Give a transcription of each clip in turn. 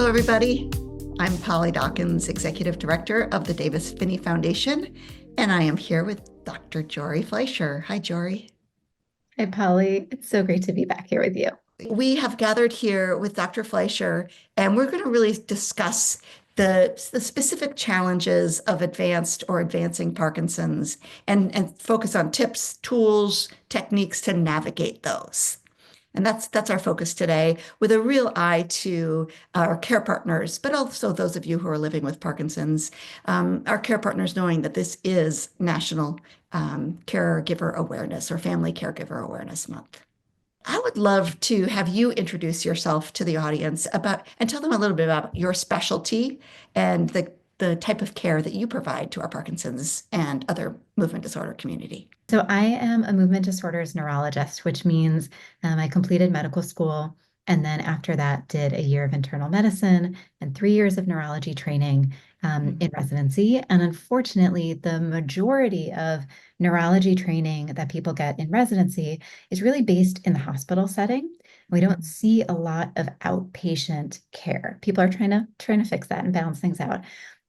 Hello, everybody. I'm Polly Dawkins, Executive Director of the Davis Phinney Foundation, and I am here with Dr. Jori Fleisher. Hi, Jori. Hi, Polly. It's so great to be back here with you. We have gathered here with Dr. Fleischer, and we're going to really discuss the specific challenges of advanced or advancing Parkinson's and focus on tips, tools, techniques to navigate those. And that's our focus today, with a real eye to our care partners, but also those of you who are living with Parkinson's, our care partners knowing that this is National Caregiver Awareness or Family Caregiver Awareness Month. I would love to have you introduce yourself to the audience about and tell them a little bit about your specialty and the type of care that you provide to our Parkinson's and other movement disorder community. So, I am a movement disorders neurologist, which means I completed medical school and then after that did a year of internal medicine and 3 years of neurology training in residency. And unfortunately, the majority of neurology training that people get in residency is really based in the hospital setting. We don't see a lot of outpatient care. People are trying to fix that and balance things out.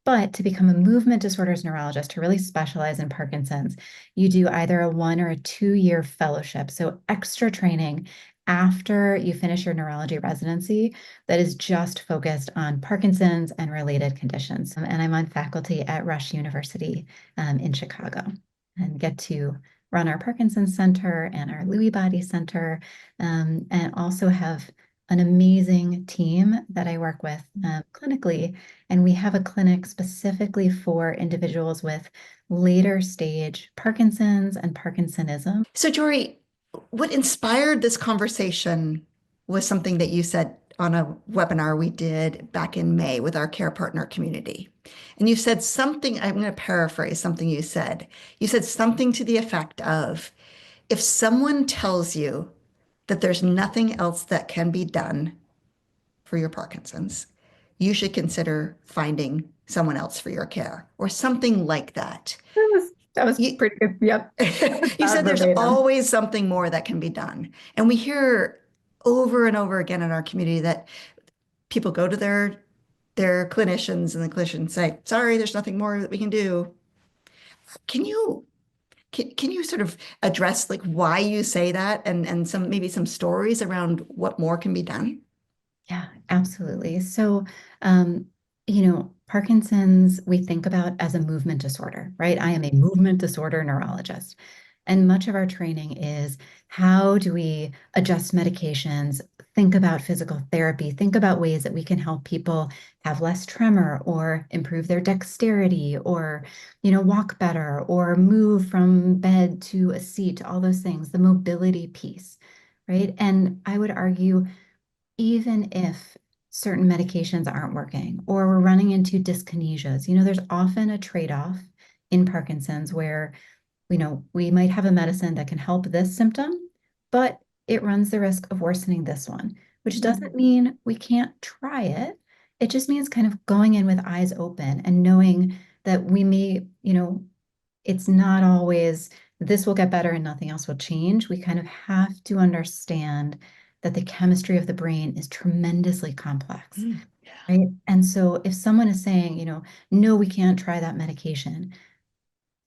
But to become a movement disorders neurologist, to really specialize in Parkinson's, you do either a 1 or a 2 year fellowship. So extra training after you finish your neurology residency that is just focused on Parkinson's and related conditions. And I'm on faculty at Rush University in Chicago and get to run our Parkinson's Center and our Lewy Body Center, and also have an amazing team that I work with clinically. And we have a clinic specifically for individuals with later stage Parkinson's and Parkinsonism. So, Jory, what inspired this conversation was something that you said on a webinar we did back in May with our care partner community. And you said something, I'm going to paraphrase something you said. You said something to the effect of, if someone tells you that there's nothing else that can be done for your Parkinson's, you should consider finding someone else for your care, or something like that. That was You, pretty good. Yep. you said there's Verbatim. always something more that can be done. And we hear over and over again in our community that people go to their clinicians and the clinicians say, sorry, there's nothing more that we can do. Can you can you sort of address like why you say that and some maybe some stories around what more can be done? Yeah, absolutely. So, Parkinson's, we think about as a movement disorder, right? I am a movement disorder neurologist. And much of our training is how do we adjust medications, think about physical therapy, think about ways that we can help people have less tremor or improve their dexterity or, walk better or move from bed to a seat, all those things, the mobility piece, right? And I would argue, even if certain medications aren't working or we're running into dyskinesias, there's often a trade-off in Parkinson's where, we might have a medicine that can help this symptom, but it runs the risk of worsening this one, which doesn't mean we can't try it. It just means kind of going in with eyes open and knowing that we may, it's not always this will get better and nothing else will change. We kind of have to understand that the chemistry of the brain is tremendously complex, Yeah. right? And so if someone is saying, no, we can't try that medication,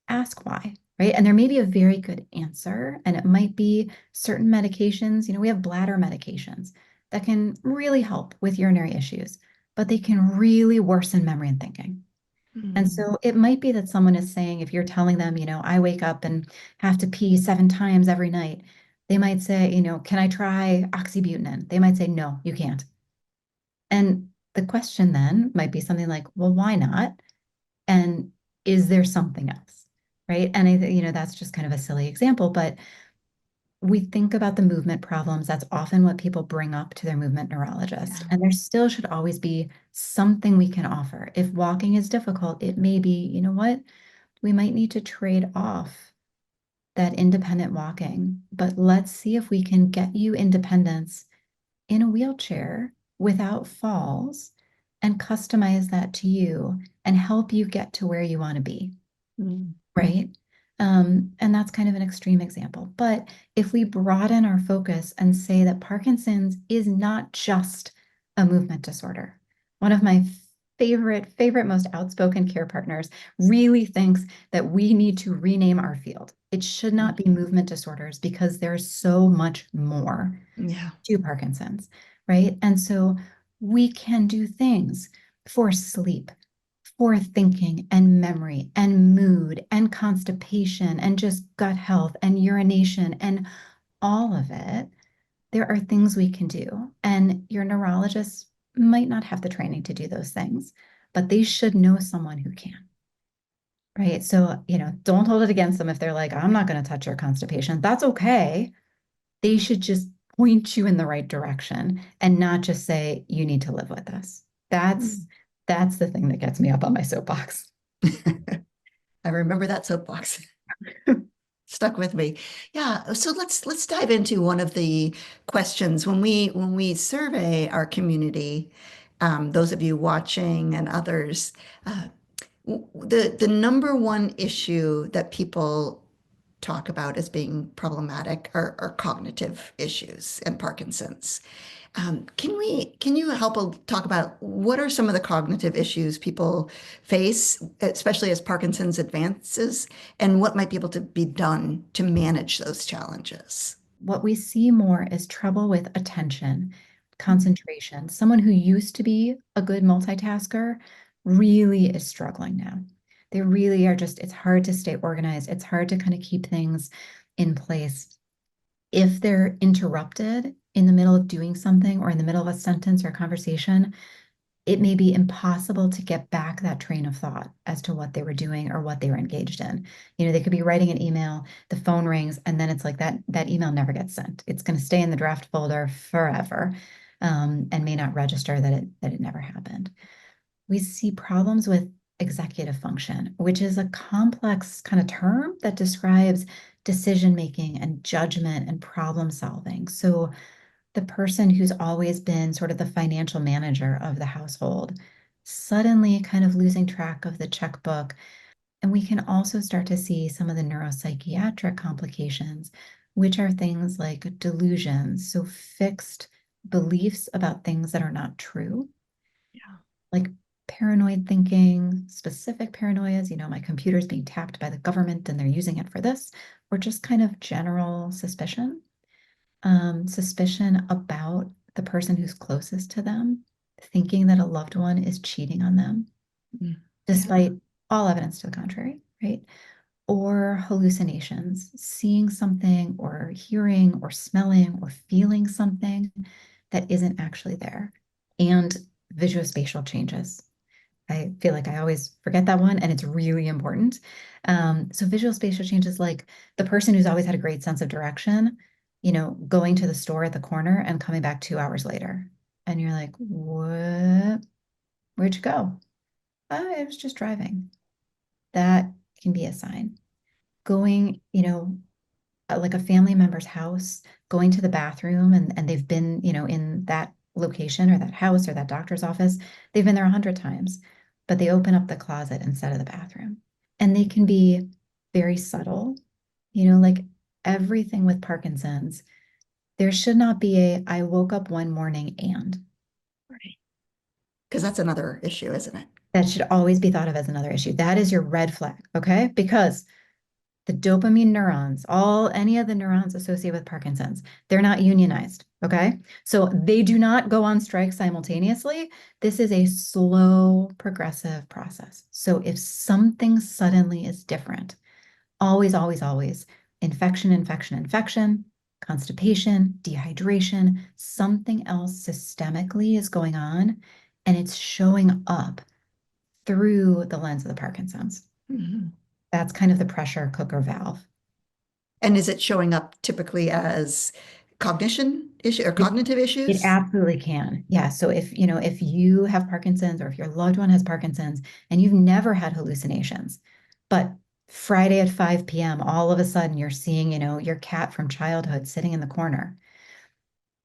ask why, right? And there may be a very good answer, and it might be certain medications. We have bladder medications that can really help with urinary issues, but they can really worsen memory and thinking. And so it might be that someone is saying, if you're telling them, I wake up and have to pee 7 times every night, they might say, can I try oxybutynin? They might say, no, you can't. And the question then might be something like, well, why not? And is there something else? Right. And that's just kind of a silly example, but we think about the movement problems. That's often what people bring up to their movement neurologist. Yeah. And there still should always be something we can offer. If walking is difficult, it may be, what? We might need to trade off that independent walking, but let's see if we can get you independence in a wheelchair without falls and customize that to you and help you get to where you want to be, right? And that's kind of an extreme example. But if we broaden our focus and say that Parkinson's is not just a movement disorder, One of my favorite, most outspoken care partners really thinks that we need to rename our field. It should not be movement disorders because there's so much more Yeah. to Parkinson's, right? And so we can do things for sleep, for thinking and memory and mood and constipation and just gut health and urination and all of it. There are things we can do. And your neurologist might not have the training to do those things, but they should know someone who can. Right. So, don't hold it against them if they're like, I'm not going to touch your constipation. That's okay. They should just point you in the right direction and not just say, you need to live with this. That's the thing that gets me up on my soapbox. I remember that soapbox. Stuck with me. Yeah, so let's dive into one of the questions when we survey our community, those of you watching and others, the number one issue that people talk about as being problematic are cognitive issues and Parkinson's. Can you help talk about what are some of the cognitive issues people face, especially as Parkinson's advances, and what might be able to be done to manage those challenges? What we see more is trouble with attention, concentration. Someone who used to be a good multitasker really is struggling now. They really are just, it's hard to stay organized. It's hard to kind of keep things in place. If they're interrupted in the middle of doing something or in the middle of a sentence or a conversation, it may be impossible to get back that train of thought as to what they were doing or what they were engaged in. They could be writing an email, the phone rings, and then it's like that email never gets sent. It's going to stay in the draft folder forever, and may not register that it never happened. We see problems with executive function, which is a complex kind of term that describes decision making and judgment and problem solving. So the person who's always been sort of the financial manager of the household, suddenly kind of losing track of the checkbook. And we can also start to see some of the neuropsychiatric complications, which are things like delusions, so fixed beliefs about things that are not true, Yeah. like paranoid thinking, specific paranoias, my computer's being tapped by the government and they're using it for this, or just kind of general suspicion about the person who's closest to them, thinking that a loved one is cheating on them, Mm. Yeah. despite all evidence to the contrary, right? Or hallucinations, seeing something or hearing or smelling or feeling something that isn't actually there, and visuospatial changes. I feel like I always forget that one, and it's really important. So visual spatial changes, like the person who's always had a great sense of direction, going to the store at the corner and coming back 2 hours later. And you're like, what? Where'd you go? I was just driving. That can be a sign. Going, like a family member's house, going to the bathroom and they've been, in that location or that house or that doctor's office, they've been there 100 times, but they open up the closet instead of the bathroom. And they can be very subtle, like everything with Parkinson's. There should not be I woke up one morning and Right. Because that's another issue, isn't it? that should always be thought of as another issue. That is your red flag, okay? Because the dopamine neurons, any of the neurons associated with Parkinson's, they're not unionized, okay? So they do not go on strike simultaneously. This is a slow, progressive process. So if something suddenly is different, always, always, always, infection, constipation, dehydration, something else systemically is going on, and it's showing up through the lens of the Parkinson's. Mhm. That's kind of the pressure cooker valve. And is it showing up typically as cognition issue or It, cognitive it issues? absolutely can. Yeah. So if you have Parkinson's or if your loved one has Parkinson's and you've never had hallucinations, but Friday at 5 p.m., all of a sudden you're seeing, your cat from childhood sitting in the corner.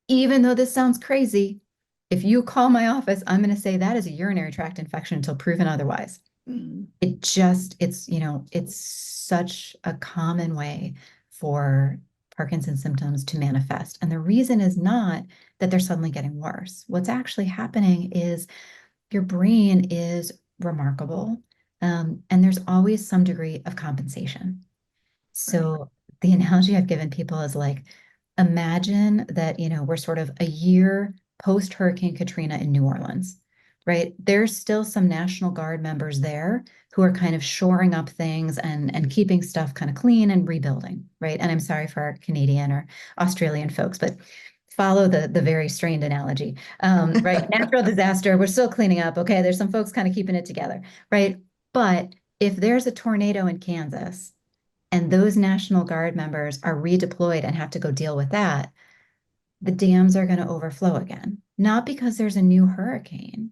Even though this sounds crazy, if you call my office, I'm going to say that is a urinary tract infection until proven otherwise. Mm. It's such a common way for Parkinson's symptoms to manifest. And the reason is not that they're suddenly getting worse. What's actually happening is your brain is remarkable. And there's always some degree of compensation. Right. So the analogy I've given people is like, imagine that, we're sort of a year post Hurricane Katrina in New Orleans, right? There's still some National Guard members there who are kind of shoring up things and keeping stuff kind of clean and rebuilding, right? And I'm sorry for our Canadian or Australian folks, but follow the very strained analogy, right? Natural disaster, we're still cleaning up. Okay, there's some folks kind of keeping it together, right? But if there's a tornado in Kansas, and those National Guard members are redeployed and have to go deal with that, the dams are going to overflow again. Not because there's a new hurricane,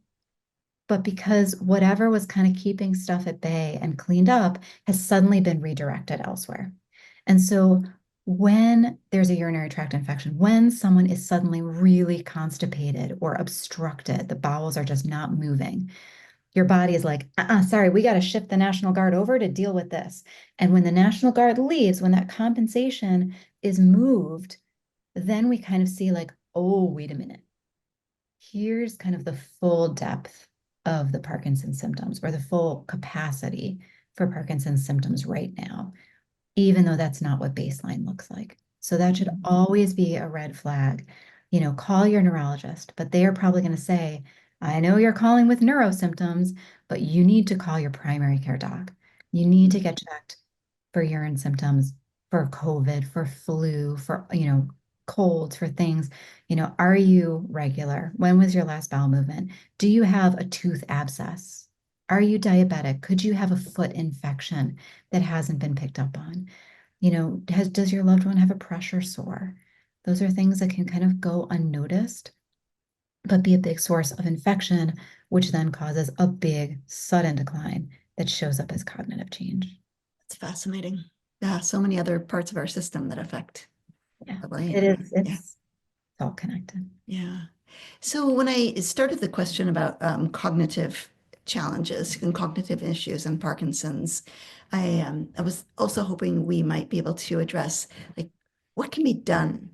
but because whatever was kind of keeping stuff at bay and cleaned up has suddenly been redirected elsewhere. And so when there's a urinary tract infection, when someone is suddenly really constipated or obstructed, the bowels are just not moving, your body is like, sorry, we got to shift the National Guard over to deal with this. And when the National Guard leaves, when that compensation is moved, then we kind of see like, oh, wait a minute. Here's kind of the full depth of the Parkinson's symptoms or the full capacity for Parkinson's symptoms right now, even though that's not what baseline looks like. So that should always be a red flag. Call your neurologist, but they are probably going to say, I know you're calling with neuro symptoms, but you need to call your primary care doc. You need to get checked for urine symptoms, for COVID, for flu, for, colds, for things. Are you regular? When was your last bowel movement? Do you have a tooth abscess? Are you diabetic? Could you have a foot infection that hasn't been picked up on? Does your loved one have a pressure sore? Those are things that can kind of go unnoticed, but be a big source of infection, which then causes a big sudden decline that shows up as cognitive change. It's fascinating. Yeah, so many other parts of our system that affect Yeah, the brain. it is. Yeah, It's all connected. yeah. So when I started the question about cognitive challenges and cognitive issues and Parkinson's, I was also hoping we might be able to address like what can be done.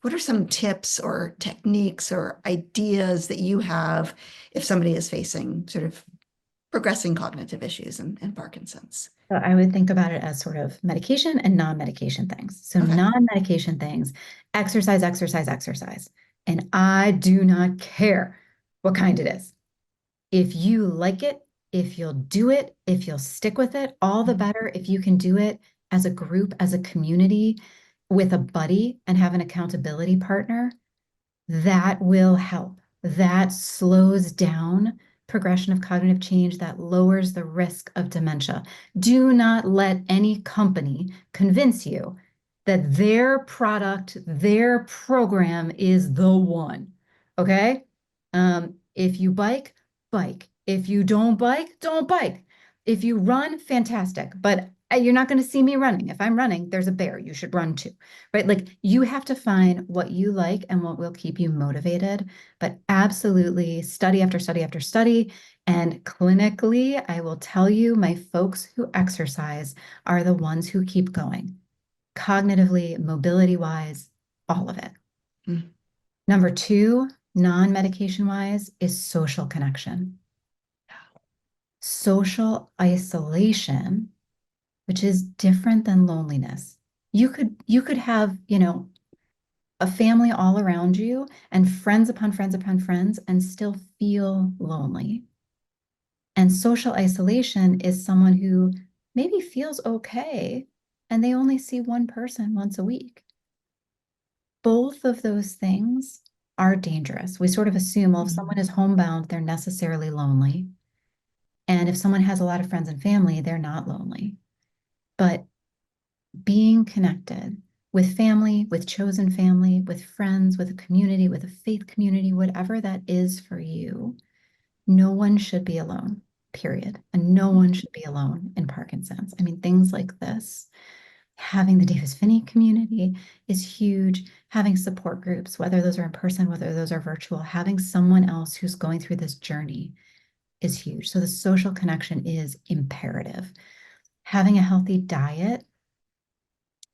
What are some tips or techniques or ideas that you have if somebody is facing sort of progressing cognitive issues and Parkinson's? So I would think about it as sort of medication and non-medication things. So Okay. non-medication things, exercise, exercise, exercise. And I do not care what kind it is. If you like it, if you'll do it, if you'll stick with it, all the better. If you can do it as a group, as a community, with a buddy and have an accountability partner, that will help. That slows down progression of cognitive change, that lowers the risk of dementia. Do not let any company convince you that their product, their program is the one. Okay? If you bike, bike. If you don't bike, don't bike. If you run, fantastic. But you're not going to see me running. If I'm running, there's a bear. You should run too, right? Like you have to find what you like and what will keep you motivated. But absolutely study after study after study. And clinically, I will tell you, my folks who exercise are the ones who keep going, cognitively, mobility wise, all of it. Mm. Number two, non-medication wise, is social connection. Social isolation, which is different than loneliness. You could have, a family all around you and friends upon friends upon friends and still feel lonely. And social isolation is someone who maybe feels okay and they only see one person once a week. Both of those things are dangerous. We sort of assume, well, if someone is homebound, they're necessarily lonely. And if someone has a lot of friends and family, they're not lonely. But being connected with family, with chosen family, with friends, with a community, with a faith community, whatever that is for you, no one should be alone, period. And no one should be alone in Parkinson's. I mean, things like this. Having the Davis Phinney community is huge. Having support groups, whether those are in person, whether those are virtual, having someone else who's going through this journey is huge. So the social connection is imperative. Having a healthy diet,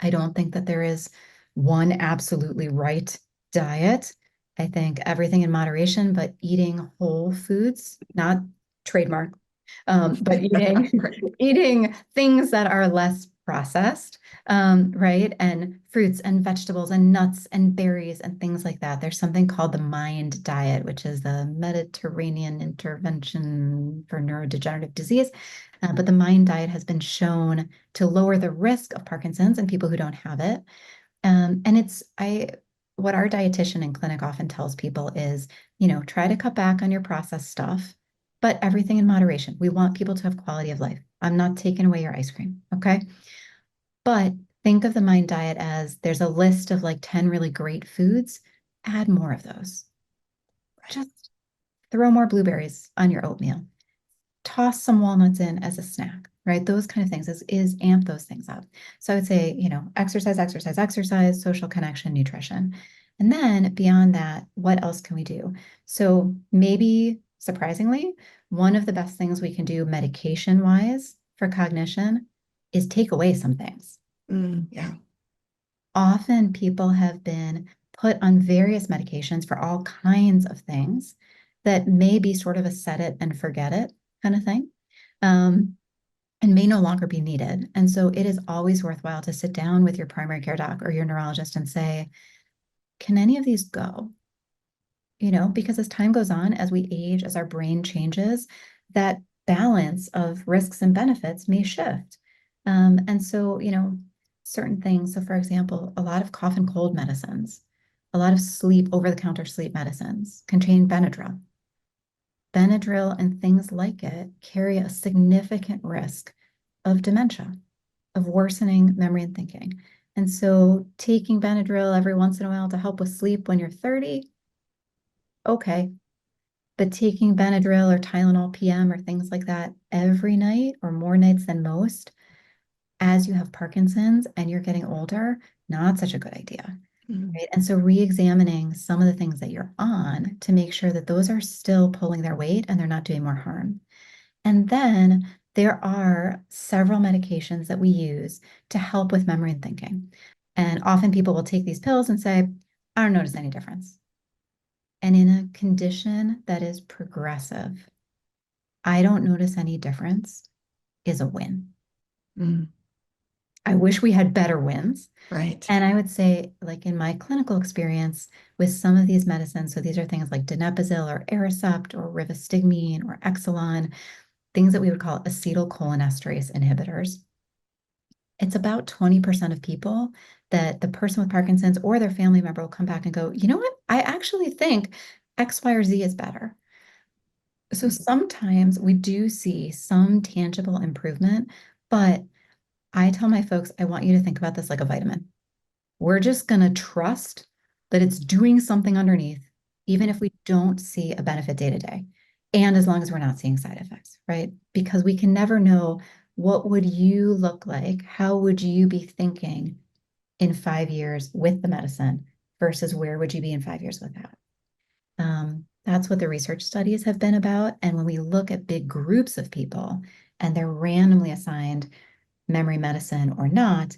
I don't think that there is one absolutely right diet. I think everything in moderation, but eating whole foods, not trademark, but eating Right. eating things that are less processed, right? And fruits and vegetables and nuts and berries and things like that. There's something called the MIND diet, which is the Mediterranean Intervention for Neurodegenerative Disease. But the MIND diet has been shown to lower the risk of Parkinson's in people who don't have it. And what our dietitian in clinic often tells people is, try to cut back on your processed stuff, but everything in moderation. We want people to have quality of life. I'm not taking away your ice cream, okay? But think of the MIND diet as there's a list of like 10 really great foods. Add more of those. Right. Just throw more blueberries on your oatmeal. Toss some walnuts in as a snack, right? Those kind of things is amp those things up. So I would say, exercise, exercise, exercise, social connection, nutrition. And then beyond that, what else can we do? So maybe surprisingly, one of the best things we can do medication wise for cognition is take away some things. Yeah. Often people have been put on various medications for all kinds of things that may be sort of a set it and forget it kind of thing, and may no longer be needed. And so it is always worthwhile to sit down with your primary care doc or your neurologist and say, can any of these go? Because as time goes on, as we age, as our brain changes, that balance of risks and benefits may shift. And so, certain things. So, for example, a lot of cough and cold medicines, a lot of sleep, over-the-counter sleep medicines contain Benadryl. Benadryl and things like it carry a significant risk of dementia, of worsening memory and thinking. And so, taking Benadryl every once in a while to help with sleep when you're 30, okay. But taking Benadryl or Tylenol PM or things like that every night or more nights than most, as you have Parkinson's and you're getting older, not such a good idea. Right? And so re-examining some of the things that you're on to make sure that those are still pulling their weight and they're not doing more harm. And then there are several medications that we use to help with memory and thinking. And often people will take these pills and say, I don't notice any difference. And in a condition that is progressive, I don't notice any difference is a win. Mm. I wish we had better wins. Right. And I would say, like in my clinical experience with some of these medicines, so these are things like donepezil or Aricept or rivastigmine or Exelon, things that we would call acetylcholinesterase inhibitors. It's about 20% of people that the person with Parkinson's or their family member will come back and go, you know what? I actually think X, Y, or Z is better. So sometimes we do see some tangible improvement, but I tell my folks, I want you to think about this like a vitamin. We're just going to trust that it's doing something underneath, even if we don't see a benefit day to day. And as long as we're not seeing side effects, right? Because we can never know what would you look like? How would you be thinking in 5 years with the medicine versus where would you be in 5 years without? That's what the research studies have been about. And when we look at big groups of people and they're randomly assigned memory medicine or not,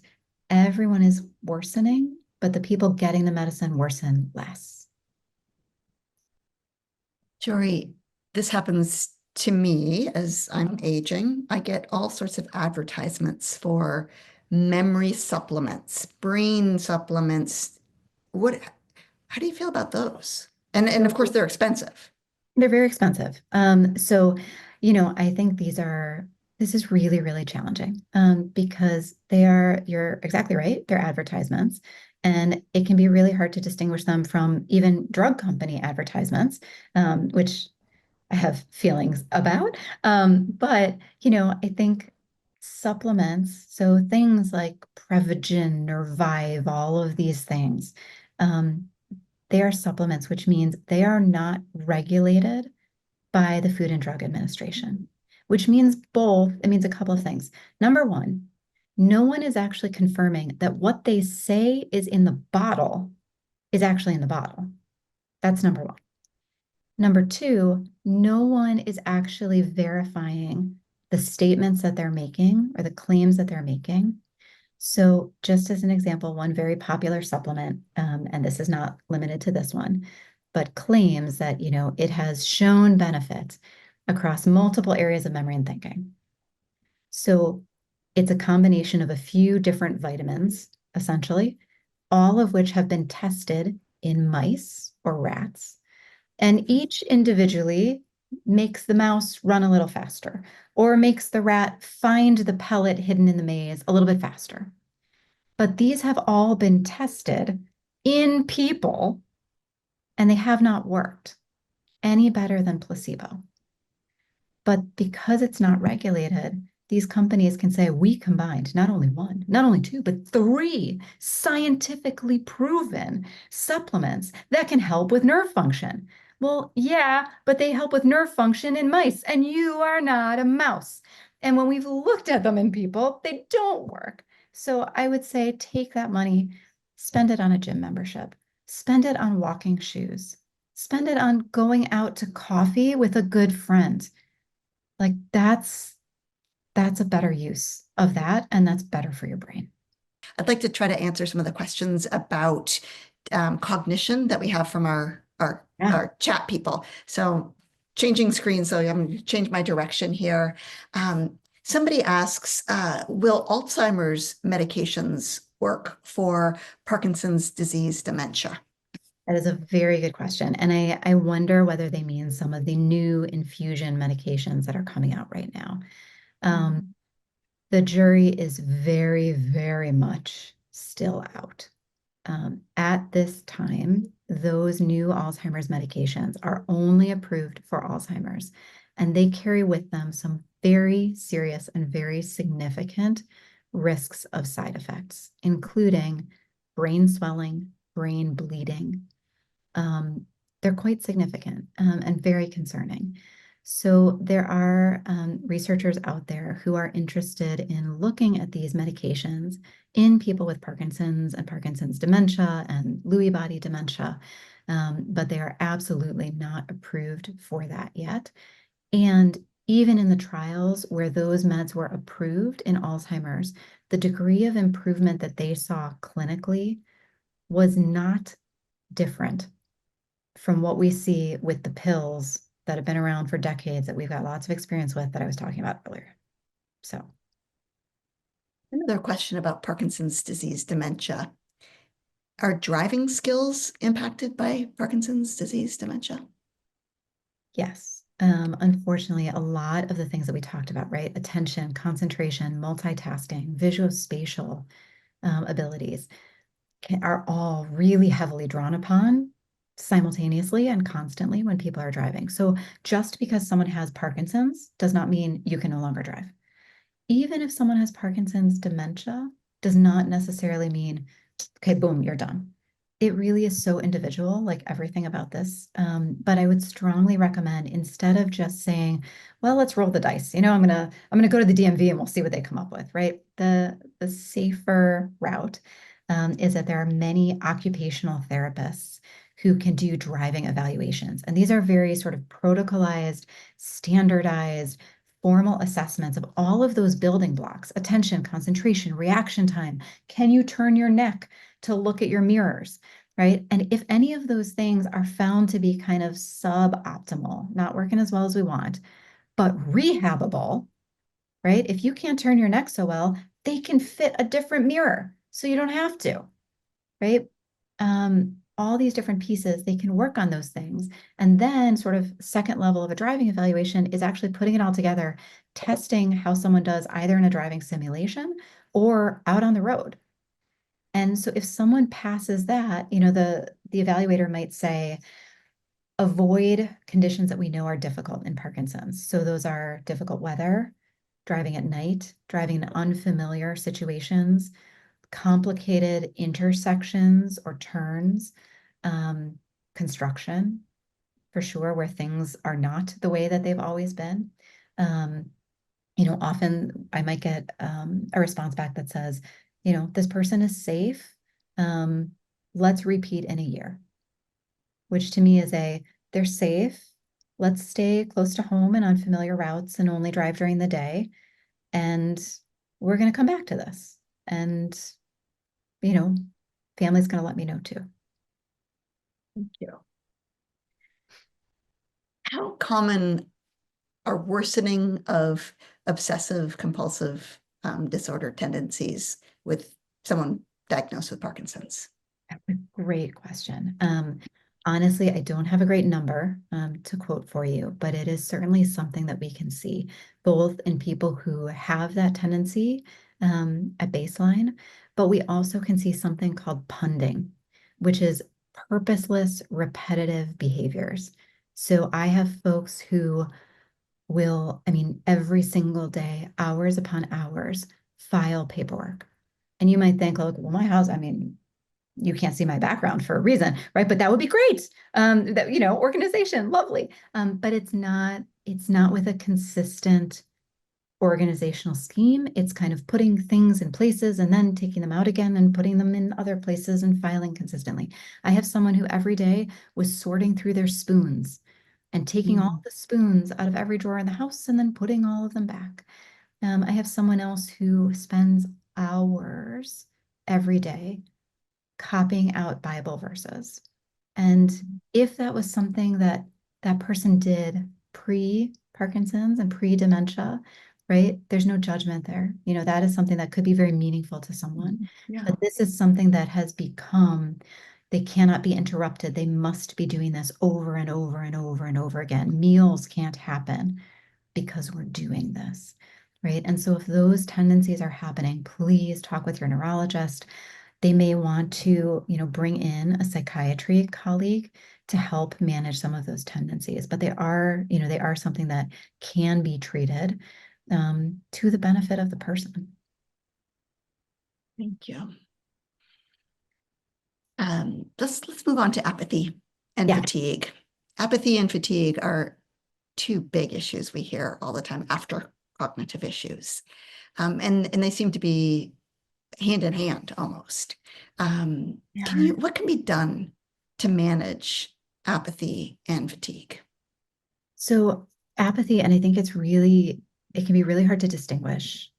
everyone is worsening, but the people getting the medicine worsen less. Jori, this happens to me as I'm aging. I get all sorts of advertisements for memory supplements, brain supplements. What, how do you feel about those? And of course they're expensive. They're very expensive. So, I think this is really, really challenging because you're exactly right, they're advertisements. And it can be really hard to distinguish them from even drug company advertisements, which I have feelings about. But, I think supplements, so things like Prevagen or Vive, all of these things, um, they are supplements, which means they are not regulated by the Food and Drug Administration, which means it means a couple of things. Number one, no one is actually confirming that what they say is in the bottle is actually in the bottle. That's number one. Number two, no one is actually verifying the statements that they're making or the claims that they're making. So just as an example, one very popular supplement, and this is not limited to this one, but claims that, it has shown benefit across multiple areas of memory and thinking. So it's a combination of a few different vitamins, essentially, all of which have been tested in mice or rats. And each individually makes the mouse run a little faster or makes the rat find the pellet hidden in the maze a little bit faster. But these have all been tested in people, and they have not worked any better than placebo. But because it's not regulated, these companies can say, we combined not only one, not only two, but three scientifically proven supplements that can help with nerve function. Well, yeah, but they help with nerve function in mice, and you are not a mouse. And when we've looked at them in people, they don't work. So I would say take that money, spend it on a gym membership, spend it on walking shoes, spend it on going out to coffee with a good friend. Like that's a better use of that, and that's better for your brain. I'd like to try to answer some of the questions about cognition that we have from Yeah. our chat people. So changing screens, so I'm going to change my direction here. Somebody asks, will Alzheimer's medications work for Parkinson's disease dementia? That is a very good question. And I wonder whether they mean some of the new infusion medications that are coming out right now. The jury is very, very much still out. At this time, those new Alzheimer's medications are only approved for Alzheimer's, and they carry with them some very serious and very significant risks of side effects, including brain swelling, brain bleeding. They're quite significant and very concerning. So there are researchers out there who are interested in looking at these medications in people with Parkinson's and Parkinson's dementia and Lewy body dementia, but they are absolutely not approved for that yet. And even in the trials where those meds were approved in Alzheimer's, the degree of improvement that they saw clinically was not different from what we see with the pills that have been around for decades that we've got lots of experience with that I was talking about earlier. So another question about Parkinson's disease dementia. Are driving skills impacted by Parkinson's disease dementia? yes, unfortunately, a lot of the things that we talked about, right? Attention, concentration, multitasking, visuospatial abilities are all really heavily drawn upon simultaneously and constantly when people are driving. So just because someone has Parkinson's does not mean you can no longer drive. Even if someone has Parkinson's dementia, does not necessarily mean, okay, boom, you're done. It really is so individual, like everything about this. But I would strongly recommend, instead of just saying, well, let's roll the dice. I'm gonna go to the DMV and we'll see what they come up with, right? The safer route is that there are many occupational therapists who can do driving evaluations. And these are very sort of protocolized, standardized, formal assessments of all of those building blocks: attention, concentration, reaction time. Can you turn your neck to look at your mirrors, right? And if any of those things are found to be kind of suboptimal, not working as well as we want, but rehabable, right? If you can't turn your neck so well, they can fit a different mirror so you don't have to, right? All these different pieces, they can work on those things. And then sort of second level of a driving evaluation is actually putting it all together, testing how someone does either in a driving simulation or out on the road. And so if someone passes that, the evaluator might say, avoid conditions that we know are difficult in Parkinson's. So those are difficult weather, driving at night, driving in unfamiliar situations, complicated intersections or turns, construction, for sure, where things are not the way that they've always been. Often I might get a response back that says, this person is safe. Let's repeat in a year, which to me is they're safe. Let's stay close to home and on familiar routes and only drive during the day. And we're going to come back to this. And, family's going to let me know too. Thank you. How common are worsening of obsessive compulsive disorder tendencies with someone diagnosed with Parkinson's? Great question. Honestly, I don't have a great number to quote for you, but it is certainly something that we can see both in people who have that tendency at baseline, but we also can see something called punding, which is purposeless, repetitive behaviors. So I have folks who will, I mean, every single day, hours upon hours, file paperwork. And you might think, like, well, my house, I mean, you can't see my background for a reason, right? But that would be great. That, organization, lovely. But it's not with a consistent organizational scheme. It's kind of putting things in places and then taking them out again and putting them in other places and filing consistently. I have someone who every day was sorting through their spoons and taking all the spoons out of every drawer in the house and then putting all of them back. I have someone else who spends hours every day copying out Bible verses. And if that was something that that person did pre-Parkinson's and pre-dementia, right? There's no judgment there. That is something that could be very meaningful to someone. Yeah. But this is something that has become, they cannot be interrupted. They must be doing this over and over and over and over again. Meals can't happen because we're doing this, right? And so if those tendencies are happening, please talk with your neurologist. They may want to, bring in a psychiatry colleague to help manage some of those tendencies, but they are something that can be treated to the benefit of the person. Thank you. Let's move on to apathy and Yeah. fatigue. Apathy and fatigue are two big issues we hear all the time after cognitive issues. And they seem to be hand in hand almost. What can be done to manage apathy and fatigue? So apathy, and I think it can be really hard to distinguish,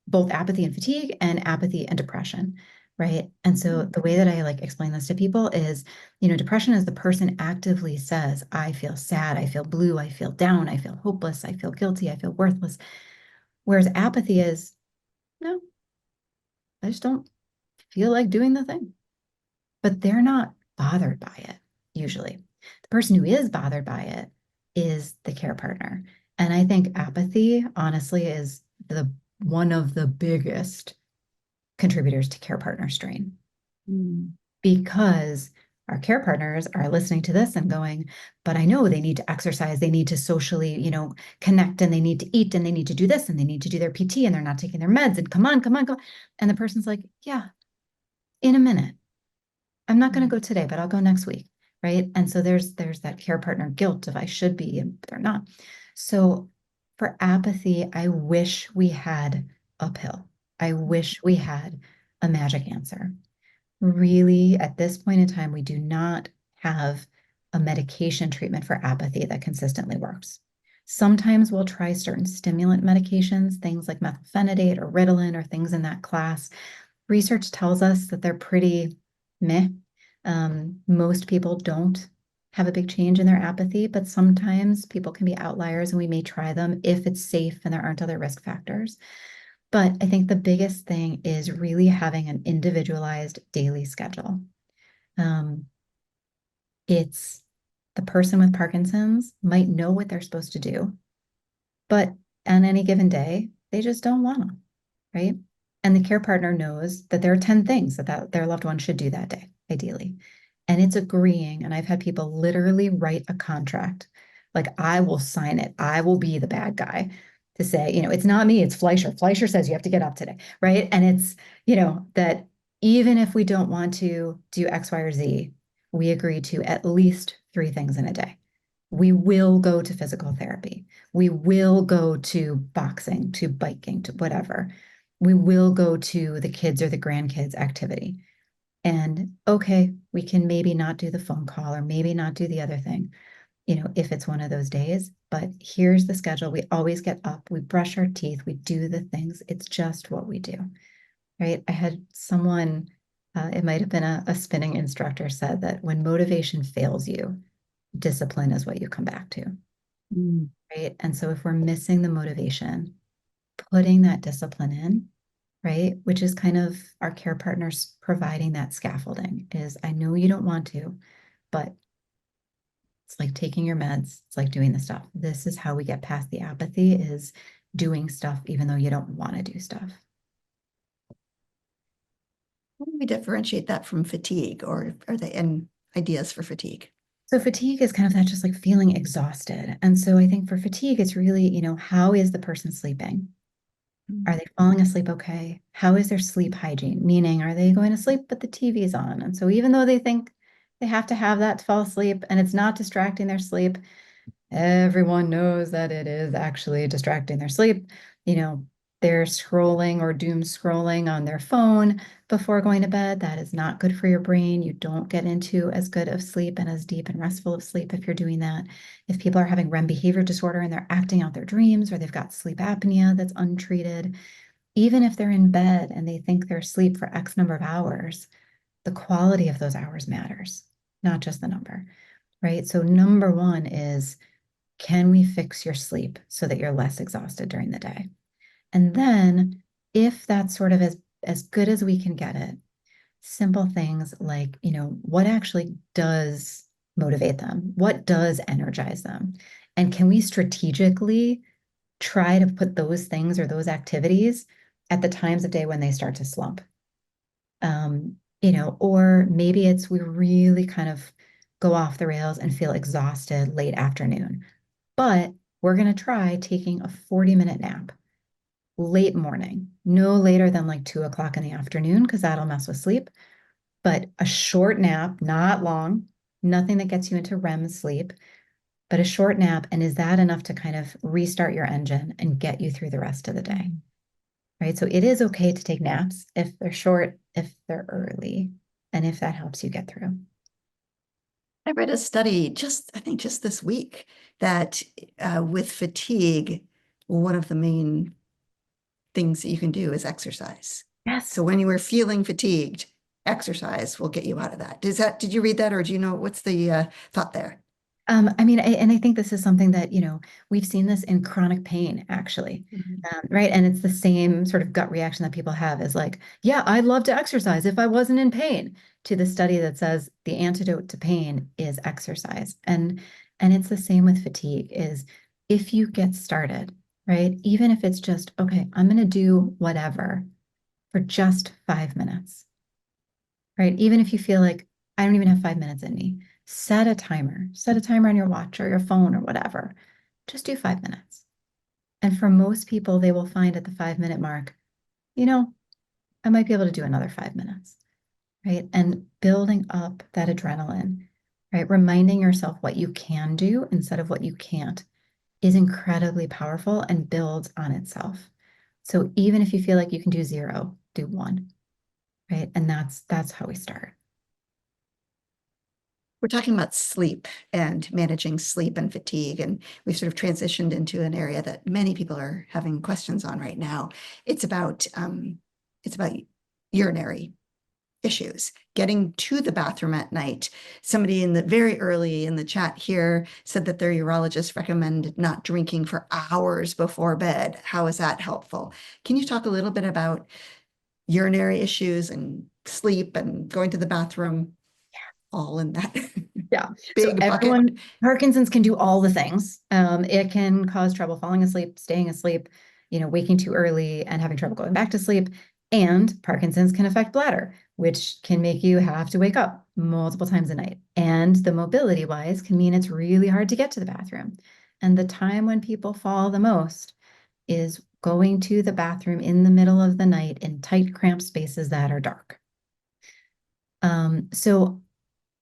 both apathy and fatigue and apathy and depression, right? And so the way that I explain this to people is, depression is the person actively says, I feel sad, I feel blue, I feel down, I feel hopeless, I feel guilty, I feel worthless. Whereas apathy is, no, I just don't feel like doing the thing. But they're not bothered by it, usually. The person who is bothered by it is the care partner. And I think apathy, honestly, is one of the biggest contributors to care partner strain because our care partners are listening to this and going, but I know they need to exercise, they need to socially, connect, and they need to eat, and they need to do this, and they need to do their PT, and they're not taking their meds, and come on, come on, come on. And the person's like, yeah, in a minute. I'm not going to go today, but I'll go next week, right? And so there's that care partner guilt of I should be, and they're not. So for apathy, I wish we had a pill. I wish we had a magic answer. Really, at this point in time, we do not have a medication treatment for apathy that consistently works. Sometimes we'll try certain stimulant medications, things like methylphenidate or Ritalin or things in that class. Research tells us that they're pretty meh. Most people don't have a big change in their apathy, but sometimes people can be outliers and we may try them if it's safe and there aren't other risk factors. But I think the biggest thing is really having an individualized daily schedule. It's the person with Parkinson's might know what they're supposed to do, but on any given day, they just don't want to, right? And the care partner knows that there are 10 things that their loved one should do that day, ideally. And it's agreeing. And I've had people literally write a contract. Like, I will sign it. I will be the bad guy to say, it's not me, it's Fleisher. Fleisher says you have to get up today, right? And it's, that even if we don't want to do X, Y, or Z, we agree to at least 3 things in a day. We will go to physical therapy. We will go to boxing, to biking, to whatever. We will go to the kids or the grandkids activity. And okay, we can maybe not do the phone call or maybe not do the other thing, if it's one of those days. But here's the schedule. We always get up, we brush our teeth, we do the things. It's just what we do, right? I had someone, it might have been a spinning instructor, said that when motivation fails you, discipline is what you come back to, Mm. right? And so if we're missing the motivation, putting that discipline in, right? Which is kind of our care partners providing that scaffolding is, I know you don't want to, but it's like taking your meds. It's like doing the stuff. This is how we get past the apathy, is doing stuff even though you don't want to do stuff. How do we differentiate that from fatigue, or are they and ideas for fatigue? So fatigue is kind of that, just like feeling exhausted. And so I think for fatigue, it's really, how is the person sleeping? Are they falling asleep okay? How is their sleep hygiene? Meaning, are they going to sleep but the TV is on? And so even though they think they have to have that to fall asleep and it's not distracting their sleep, everyone knows that it is actually distracting their sleep. They're scrolling or doom scrolling on their phone before going to bed. That is not good for your brain. You don't get into as good of sleep and as deep and restful of sleep if you're doing that. If people are having REM behavior disorder and they're acting out their dreams, or they've got sleep apnea that's untreated, even if they're in bed and they think they're asleep for X number of hours, the quality of those hours matters, not just the number, right? So number one is, can we fix your sleep so that you're less exhausted during the day? And then, if that's sort of as good as we can get it, simple things like, what actually does motivate them? What does energize them? And can we strategically try to put those things or those activities at the times of day when they start to slump? Or maybe it's we really kind of go off the rails and feel exhausted late afternoon, but we're going to try taking a 40-minute nap late morning, no later than like 2 o'clock in the afternoon, because that'll mess with sleep. But a short nap, not long, nothing that gets you into REM sleep, but a short nap. And is that enough to kind of restart your engine and get you through the rest of the day? Right. So it is okay to take naps if they're short, if they're early, and if that helps you get through. I read a study I think just this week, that with fatigue, one of the main things that you can do is exercise. Yes. So when you are feeling fatigued, exercise will get you out of that. Did you read that, or do you know what's the thought there? I mean, and I think this is something that, we've seen this in chronic pain, actually, Mhm. right? And it's the same sort of gut reaction that people have, is like, yeah, I'd love to exercise if I wasn't in pain, to the study that says the antidote to pain is exercise. And it's the same with fatigue, is if you get started, right? Even if it's just, okay, I'm going to do whatever for just 5 minutes, right? Even if you feel like I don't even have 5 minutes in me, set a timer on your watch or your phone or whatever. Just do 5 minutes. And for most people, they will find at the 5 minute mark, you know, I might be able to do another 5 minutes, right? And building up that adrenaline, right? Reminding yourself what you can do instead of what you can't is incredibly powerful and builds on itself. So even if you feel like you can do zero, do one, right? And that's how we start. We're talking about sleep and managing sleep and fatigue, and we've sort of transitioned into an area that many people are having questions on right now. It's about urinary issues, getting to the bathroom at night. Somebody very early in the chat here said that their urologist recommended not drinking for hours before bed. How is that helpful? Can you talk a little bit about urinary issues and sleep and going to the bathroom, all in that Yeah. So big bucket? everyone, Parkinson's can do all the things. It can cause trouble falling asleep, staying asleep, waking too early and having trouble going back to sleep. And Parkinson's can affect bladder, which can make you have to wake up multiple times a night. And the mobility wise can mean it's really hard to get to the bathroom. And the time when people fall the most is going to the bathroom in the middle of the night in tight, cramped spaces that are dark. So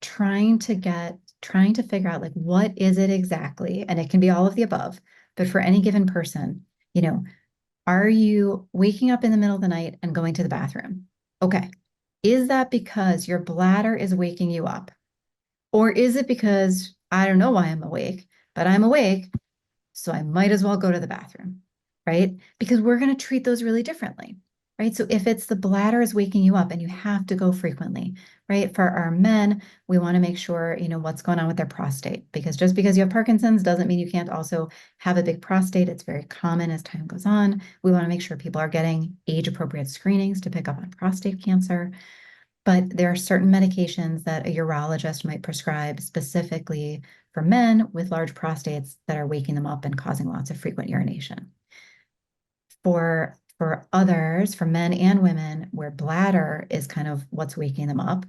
trying to figure out, like, what is it exactly? And it can be all of the above, but for any given person, are you waking up in the middle of the night and going to the bathroom? Okay. Is that because your bladder is waking you up? Or is it because I don't know why I'm awake, but I'm awake, so I might as well go to the bathroom, right? Because we're going to treat those really differently. right? So if it's the bladder is waking you up and you have to go frequently, right? For our men, we want to make sure, what's going on with their prostate, because just because you have Parkinson's doesn't mean you can't also have a big prostate. It's very common as time goes on. We want to make sure people are getting age-appropriate screenings to pick up on prostate cancer. But there are certain medications that a urologist might prescribe specifically for men with large prostates that are waking them up and causing lots of frequent urination. For others, for men and women, where bladder is kind of what's waking them up,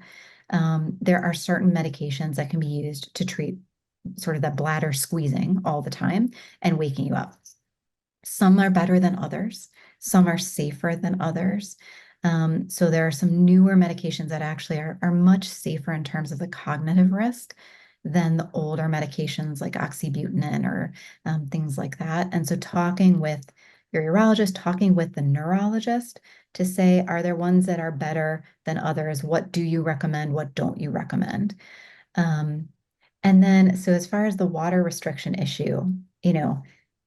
there are certain medications that can be used to treat sort of that bladder squeezing all the time and waking you up. Some are better than others. Some are safer than others. So there are some newer medications that actually are much safer in terms of the cognitive risk than the older medications like oxybutynin or things like that. And so talking with your urologist, talking with the neurologist to say, are there ones that are better than others? What do you recommend? What don't you recommend? And then, so as far as the water restriction issue,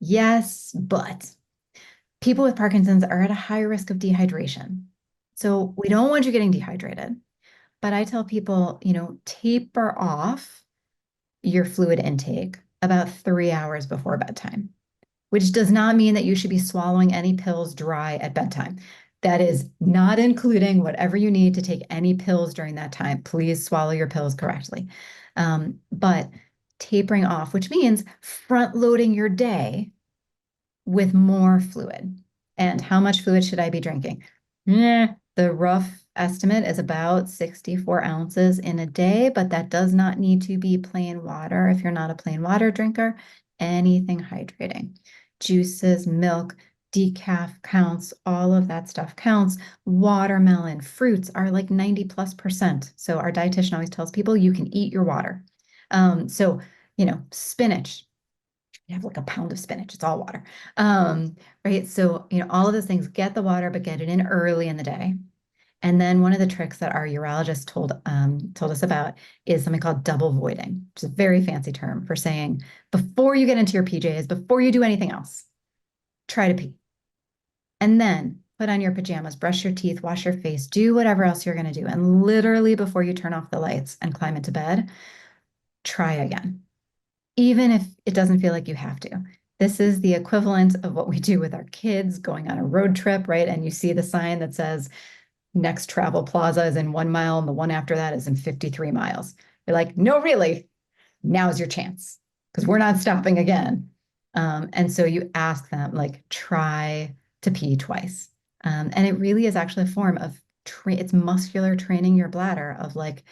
yes, but people with Parkinson's are at a high risk of dehydration. So we don't want you getting dehydrated. But I tell people, taper off your fluid intake about 3 hours before bedtime, which does not mean that you should be swallowing any pills dry at bedtime. That is not including whatever you need to take any pills during that time. Please swallow your pills correctly. But tapering off, which means front loading your day with more fluid. And how much fluid should I be drinking? The rough estimate is about 64 ounces in a day, but that does not need to be plain water. If you're not a plain water drinker, anything hydrating, juices, milk, decaf counts, all of that stuff counts. Watermelon, fruits are like 90+%. So our dietitian always tells people you can eat your water. So, spinach, you have like a pound of spinach, it's all water. Right. So, all of those things, get the water, but get it in early in the day. And then one of the tricks that our urologist told us about is something called double voiding, which is a very fancy term for saying before you get into your PJs, before you do anything else, try to pee. And then put on your pajamas, brush your teeth, wash your face, do whatever else you're going to do. And literally before you turn off the lights and climb into bed, try again, even if it doesn't feel like you have to. This is the equivalent of what we do with our kids going on a road trip, right? And you see the sign that says, next travel plaza is in 1 mile, and the one after that is in 53 miles. You're like, no, really, now's your chance, because we're not stopping again. And so you ask them, like, try to pee twice. And it really is actually a form of, it's muscular training your bladder of like,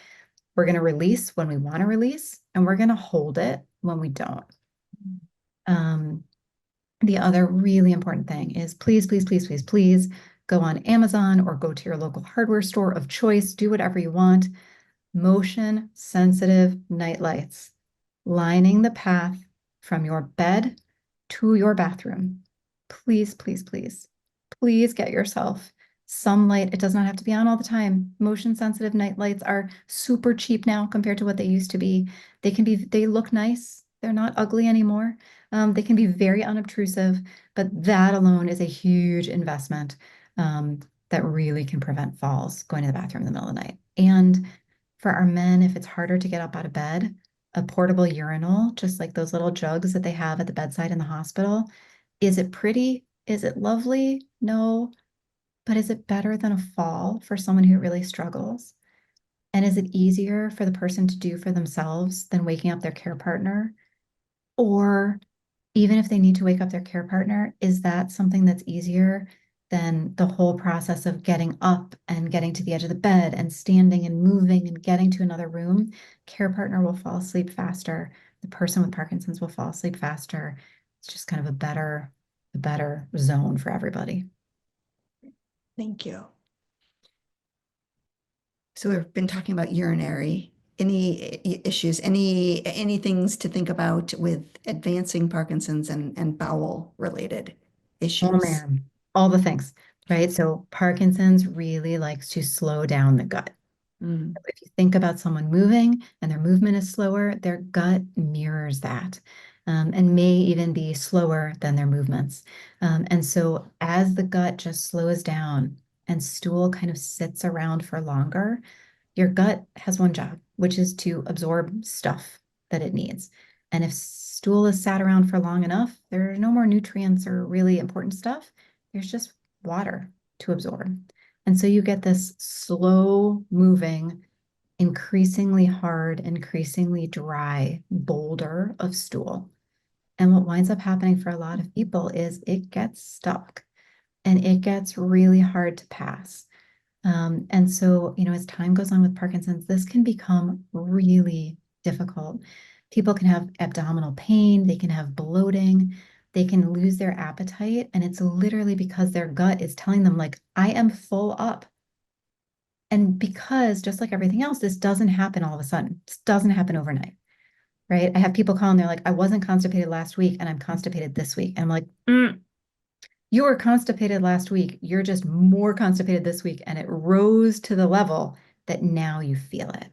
we're going to release when we want to release, and we're going to hold it when we don't. The other really important thing is please, please, please, please, please go on Amazon or go to your local hardware store of choice. Do whatever you want. Motion sensitive night lights, lining the path from your bed to your bathroom. Please, please, please, please get yourself some light. It does not have to be on all the time. Motion sensitive night lights are super cheap now compared to what they used to be. They look nice. They're not ugly anymore. They can be very unobtrusive, but that alone is a huge investment that really can prevent falls going to the bathroom in the middle of the night. And for our men, if it's harder to get up out of bed, a portable urinal, just like those little jugs that they have at the bedside in the hospital. Is it pretty? Is it lovely? No. But is it better than a fall for someone who really struggles? And is it easier for the person to do for themselves than waking up their care partner? Or even if they need to wake up their care partner, is that something that's easier than the whole process of getting up and getting to the edge of the bed and standing and moving and getting to another room? Care partner will fall asleep faster. The person with Parkinson's will fall asleep faster. It's just kind of a better zone for everybody. Thank you. So we've been talking about urinary. Any issues, any things to think about with advancing Parkinson's and bowel related Oh issues? man, all the things, right? So Parkinson's really likes to slow down the gut. Mm. If you think about someone moving and their movement is slower, their gut mirrors that, and may even be slower than their movements. And so as the gut just slows down and stool kind of sits around for longer, your gut has one job, which is to absorb stuff that it needs. And if stool is sat around for long enough, there are no more nutrients or really important stuff. There's just water to absorb. And so you get this slow moving, increasingly hard, increasingly dry boulder of stool. And what winds up happening for a lot of people is it gets stuck and it gets really hard to pass. And so, as time goes on with Parkinson's, this can become really difficult. People can have abdominal pain, they can have bloating, they can lose their appetite. And it's literally because their gut is telling them, like, I am full up. And because just like everything else, this doesn't happen all of a sudden. This doesn't happen overnight, right? I have people call and they're like, I wasn't constipated last week and I'm constipated this week. And I'm like, you were constipated last week. You're just more constipated this week. And it rose to the level that now you feel it.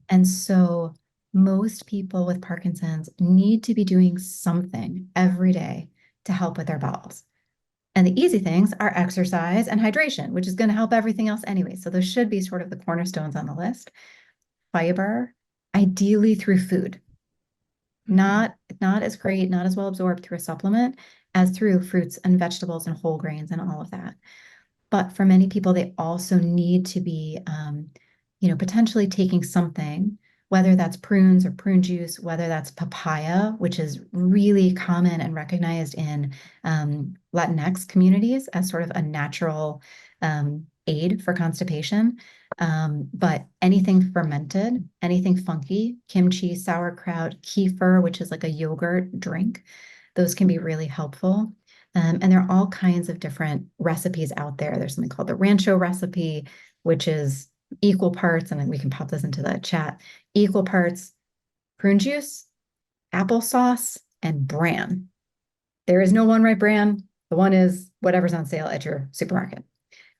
And so most people with Parkinson's need to be doing something every day to help with their bowels. And the easy things are exercise and hydration, which is going to help everything else anyway. So those should be sort of the cornerstones on the list. Fiber, ideally through food. Not as great, not as well absorbed through a supplement as through fruits and vegetables and whole grains and all of that. But for many people, they also need to be, potentially taking something, whether that's prunes or prune juice, whether that's papaya, which is really common and recognized in Latinx communities as sort of a natural aid for constipation. But anything fermented, anything funky, kimchi, sauerkraut, kefir, which is like a yogurt drink, those can be really helpful. And there are all kinds of different recipes out there. There's something called the Rancho recipe, which is equal parts, and then we can pop this into the chat, equal parts prune juice, applesauce, and bran. There is no one right bran. The one is whatever's on sale at your supermarket.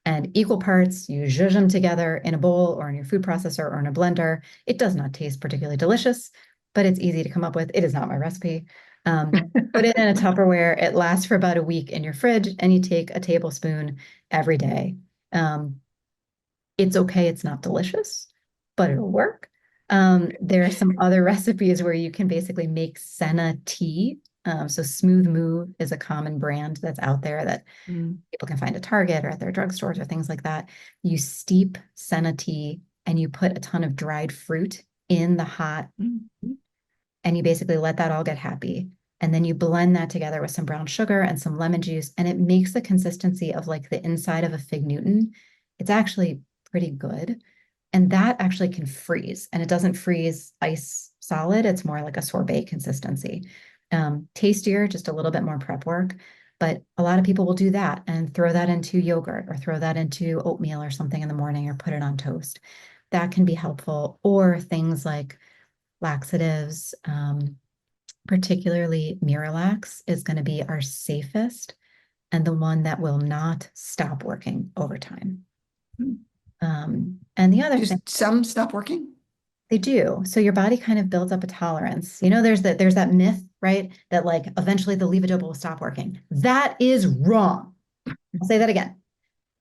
And equal parts, you zhuzh them together in a bowl or in your food processor or in a blender. It does not taste particularly delicious, but it's easy to come up with. It is not my recipe. Put it in a Tupperware. It lasts for about a week in your fridge, and you take a tablespoon every day. It's okay. It's not delicious, but it'll work. There are some other recipes where you can basically make senna tea. So Smooth Move is a common brand that's out there that people can find at Target or at their drugstores or things like that. You steep senna tea and you put a ton of dried fruit in the hot, and you basically let that all get happy. And then you blend that together with some brown sugar and some lemon juice, and it makes the consistency of like the inside of a fig Newton. It's actually pretty good. And that actually can freeze, and it doesn't freeze ice solid. It's more like a sorbet consistency. Tastier, just a little bit more prep work. But a lot of people will do that and throw that into yogurt or throw that into oatmeal or something in the morning or put it on toast. That can be helpful. Or things like laxatives, particularly Miralax is going to be our safest and the one that will not stop working over time. And the other thing, some stop working? they do. So your body kind of builds up a tolerance. There's that myth, right? That like eventually the levodopa will stop working. That is wrong. I'll say that again.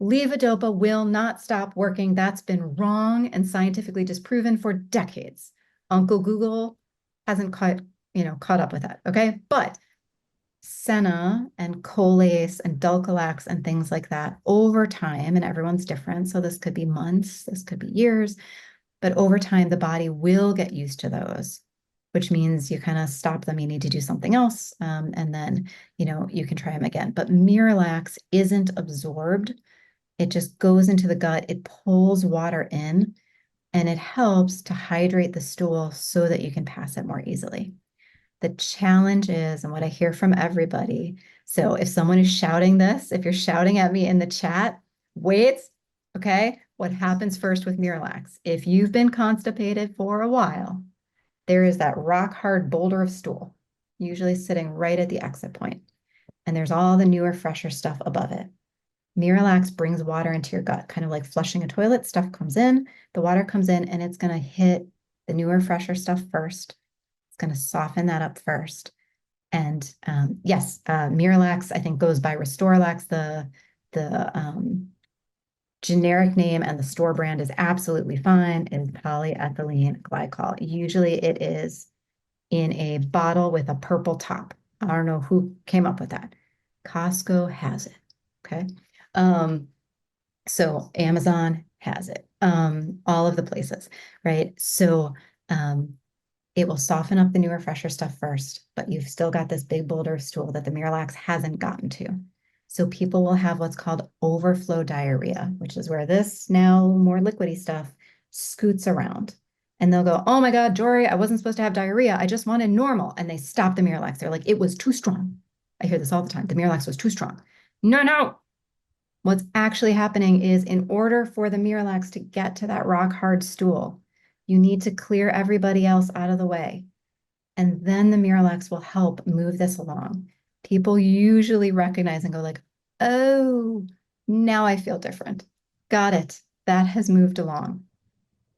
Levodopa will not stop working. That's been wrong and scientifically disproven for decades. Uncle Google hasn't caught up with that. Okay. But senna and colace and dulcolax and things like that over time, and everyone's different. So this could be months, this could be years, but over time, the body will get used to those, which means you kind of stop them. You need to do something else. And then, you can try them again. But Miralax isn't absorbed. It just goes into the gut. It pulls water in, and it helps to hydrate the stool so that you can pass it more easily. The challenge is, and what I hear from everybody, so if someone is shouting this, if you're shouting at me in the chat, wait, okay, what happens first with Miralax? If you've been constipated for a while, there is that rock hard boulder of stool, usually sitting right at the exit point, and there's all the newer, fresher stuff above it. Miralax brings water into your gut, kind of like flushing a toilet. Stuff comes in, the water comes in, and it's going to hit the newer, fresher stuff first. It's going to soften that up first. And yes, Miralax, I think, goes by Restorelax, the generic name and the store brand is absolutely fine, is polyethylene glycol. Usually it is in a bottle with a purple top. I don't know who came up with that. Costco has it. Okay. So Amazon has it. All of the places, right? So it will soften up the newer, fresher stuff first, but you've still got this big boulder of stool that the Miralax hasn't gotten to. So people will have what's called overflow diarrhea, which is where this now more liquidy stuff scoots around. And they'll go, oh my God, Jori, I wasn't supposed to have diarrhea. I just wanted normal. And they stop the Miralax. They're like, it was too strong. I hear this all the time. The Miralax was too strong. No, no. What's actually happening is in order for the Miralax to get to that rock hard stool, you need to clear everybody else out of the way. And then the Miralax will help move this along. People usually recognize and go like, oh, now I feel different. Got it. That has moved along.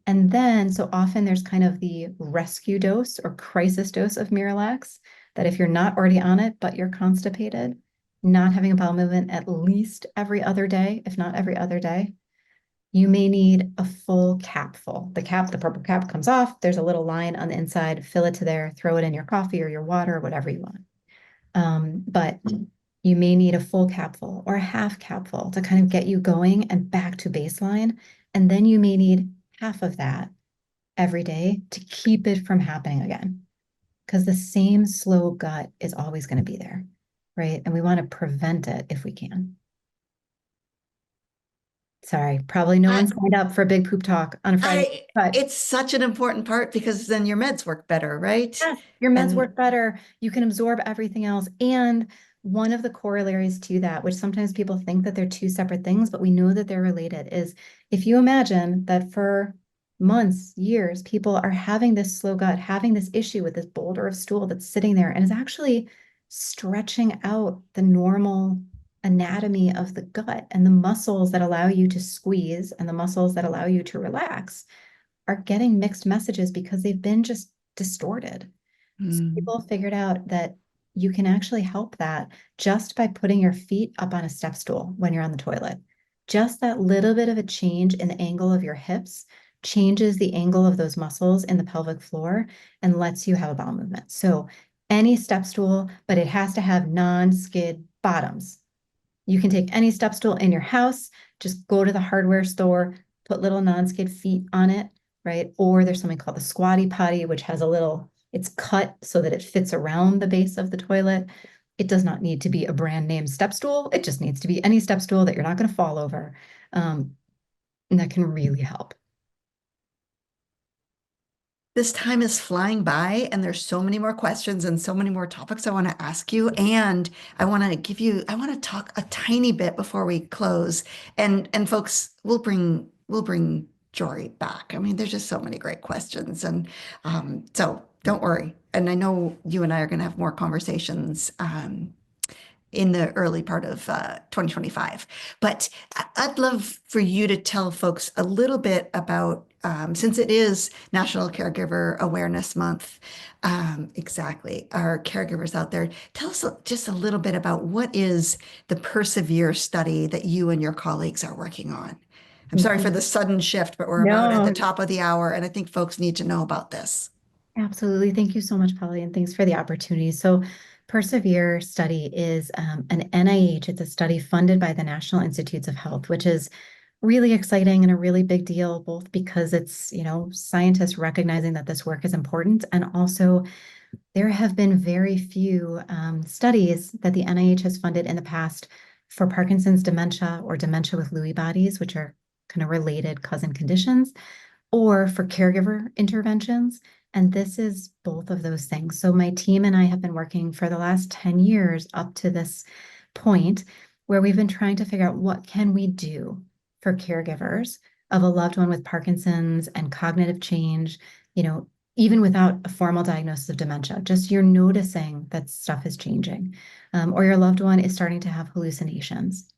And then, so often there's kind of the rescue dose or crisis dose of Miralax that if you're not already on it, but you're constipated, not having a bowel movement at least every other day, if not every other day, you may need a full capful. The cap, the purple cap comes off. There's a little line on the inside. Fill it to there, throw it in your coffee or your water or whatever you want. But you may need a full capful or a half capful to kind of get you going and back to baseline. And then you may need half of that every day to keep it from happening again. Because the same slow gut is always going to be there, right? And we want to prevent it if we can. Sorry, probably no I, one signed up for a big poop talk on a Friday, but it's such an important part because then your meds work better, right? yes, your meds And work better. You can absorb everything else. And one of the corollaries to that, which sometimes people think that they're two separate things, but we know that they're related, is if you imagine that for months, years, people are having this slow gut, having this issue with this boulder of stool that's sitting there and is actually stretching out the normal anatomy of the gut and the muscles that allow you to squeeze and the muscles that allow you to relax are getting mixed messages because they've been just distorted. So mm, people figured out that you can actually help that just by putting your feet up on a step stool when you're on the toilet. Just that little bit of a change in the angle of your hips changes the angle of those muscles in the pelvic floor and lets you have a bowel movement. So any step stool, but it has to have non-skid bottoms. You can take any step stool in your house, just go to the hardware store, put little non-skid feet on it, right? Or there's something called the squatty potty, which has a little, it's cut so that it fits around the base of the toilet. It does not need to be a brand name step stool. It just needs to be any step stool that you're not going to fall over. And that can really help. this time is flying by, and there's so many more questions and so many more topics I want to ask you. And I want to talk a tiny bit before we close. And folks, we'll bring Jory back. I mean, there's just so many great questions. And so don't worry. And I know you and I are going to have more conversations. In the early part of 2025. But I'd love for you to tell folks a little bit about, since it is National Caregiver Awareness Month, exactly, our caregivers out there, tell us just a little bit about what is the Persevere study that you and your colleagues are working on. I'm sorry for Mhm. the sudden shift, but we're about at the No, top of the hour, and I think folks need to know about this. absolutely. Thank you so much, Polly, and thanks for the opportunity. So, Persevere study is an NIH. It's a study funded by the National Institutes of Health, which is really exciting and a really big deal, both because it's, scientists recognizing that this work is important, and also there have been very few studies that the NIH has funded in the past for Parkinson's dementia or dementia with Lewy bodies, which are kind of related cousin conditions or for caregiver interventions. And this is both of those things. So my team and I have been working for the last 10 years up to this point where we've been trying to figure out what can we do for caregivers of a loved one with Parkinson's and cognitive change, even without a formal diagnosis of dementia, just you're noticing that stuff is changing, or your loved one is starting to have hallucinations.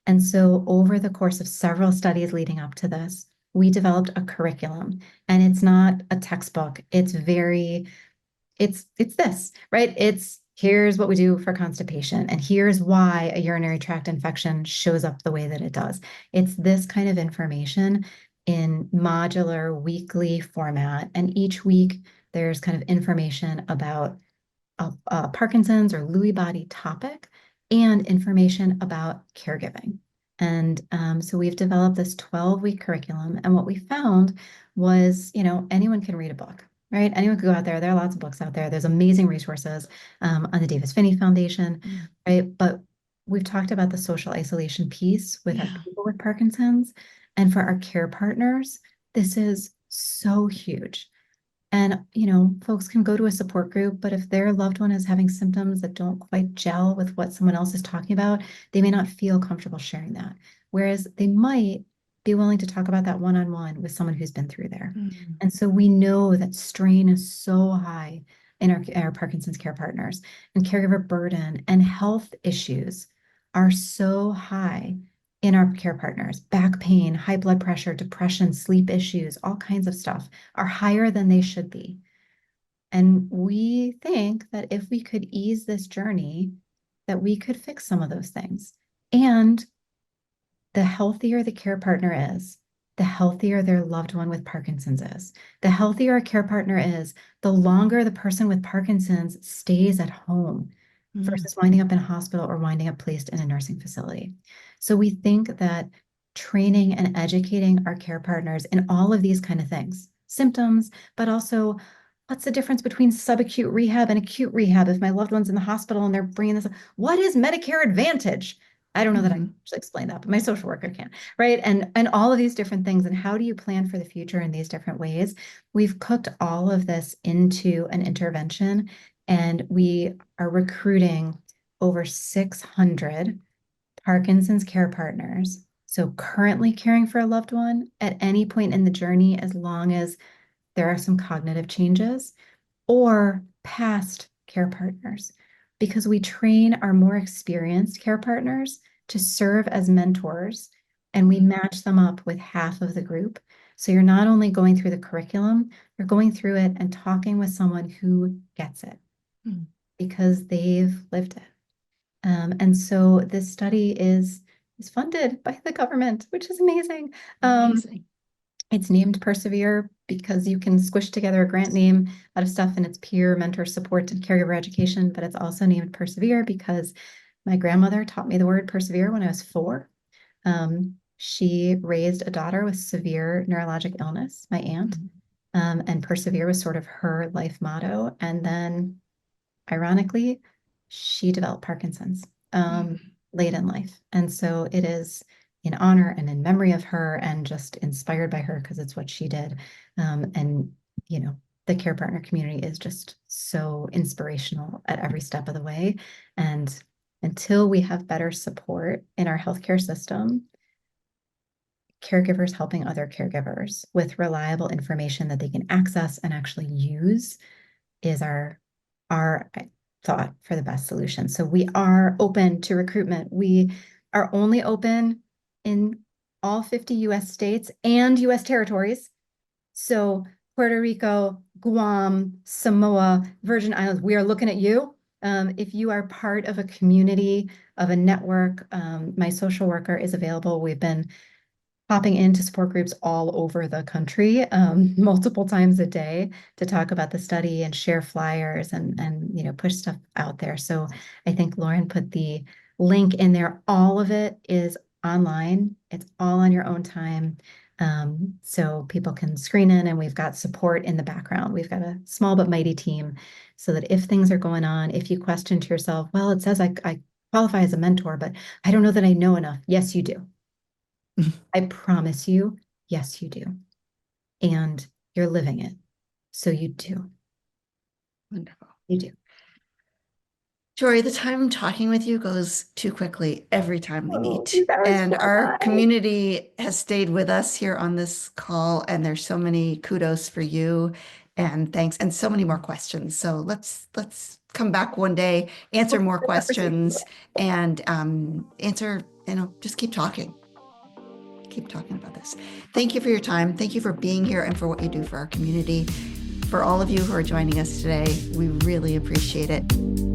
And so over the course of several studies leading up to this, we developed a curriculum, and it's not a textbook. It's this, right? It's Here's what we do for constipation, and here's why a urinary tract infection shows up the way that it does. It's this kind of information in modular weekly format, and each week there's kind of information about Parkinson's or Lewy body topic and information about caregiving. And so we've developed this 12-week curriculum, and what we found was, anyone can read a book. Right? Anyone could go out there. There are lots of books out there. There's amazing resources on the Davis Phinney Foundation, right? But we've talked about the social isolation piece with our people with Parkinson's, and for our care partners, this is so huge. And, folks can go to a support group, but if their loved one is having symptoms that don't quite gel with what someone else is talking about, they may not feel comfortable sharing that. Whereas they might be willing to talk about that one-on-one with someone who's been through there. And so we know that strain is so high in our Parkinson's care partners, and caregiver burden and health issues are so high in our care partners. Back pain, high blood pressure, depression, sleep issues, all kinds of stuff are higher than they should be. And we think that if we could ease this journey, that we could fix some of those things. And the healthier the care partner is, the healthier their loved one with Parkinson's is. The healthier a care partner is, the longer the person with Parkinson's stays at home versus winding up in a hospital or winding up placed in a nursing facility. So we think that training and educating our care partners in all of these kind of things, symptoms, but also what's the difference between subacute rehab and acute rehab? If my loved one's in the hospital and they're bringing this up, what is Medicare Advantage? I don't know that I can actually explain that, but my social worker can, right? And all of these different things, and how do you plan for the future in these different ways? We've cooked all of this into an intervention, and we are recruiting over 600 Parkinson's care partners. So currently caring for a loved one at any point in the journey, as long as there are some cognitive changes, or past care partners, because we train our more experienced care partners to serve as mentors, and we match them up with half of the group. So you're not only going through the curriculum, you're going through it and talking with someone who gets it because they've lived it. And so this study is funded by the government, which is amazing. Amazing. It's named Persevere because you can squish together a grant name out of stuff, and it's peer, mentor support, and caregiver education. But it's also named Persevere because my grandmother taught me the word persevere when I was 4. She raised a daughter with severe neurologic illness, my aunt, and persevere was sort of her life motto. And then, ironically, she developed Parkinson's late in life. And so it is in honor and in memory of her, and just inspired by her because it's what she did. And, the care partner community is just so inspirational at every step of the way. And until we have better support in our healthcare system, caregivers helping other caregivers with reliable information that they can access and actually use is our thought for the best solution. So we are open to recruitment. We are only open in all 50 US states and US territories. So Puerto Rico, Guam, Samoa, Virgin Islands, we are looking at you. If you are part of a community, of a network, my social worker is available. We've been popping into support groups all over the country multiple times a day to talk about the study and share flyers and push stuff out there. So I think Lauren put the link in there. All of it is online. It's all on your own time. So people can screen in, and we've got support in the background. We've got a small but mighty team, so that if things are going on, if you question to yourself, well, it says I qualify as a mentor, but I don't know that I know enough. Yes, you do. I promise you, yes, you do. And you're living it. So you do. Wonderful. You do. Jori, the time talking with you goes too quickly every time we meet. Hours And fly our by. community has stayed with us here on this call, and there's so many kudos for you and thanks, and so many more questions. So let's come back one day, answer more questions, and answer, just keep talking. Keep talking about this. Thank you for your time. Thank you for being here and for what you do for our community. For all of you who are joining us today, we really appreciate it.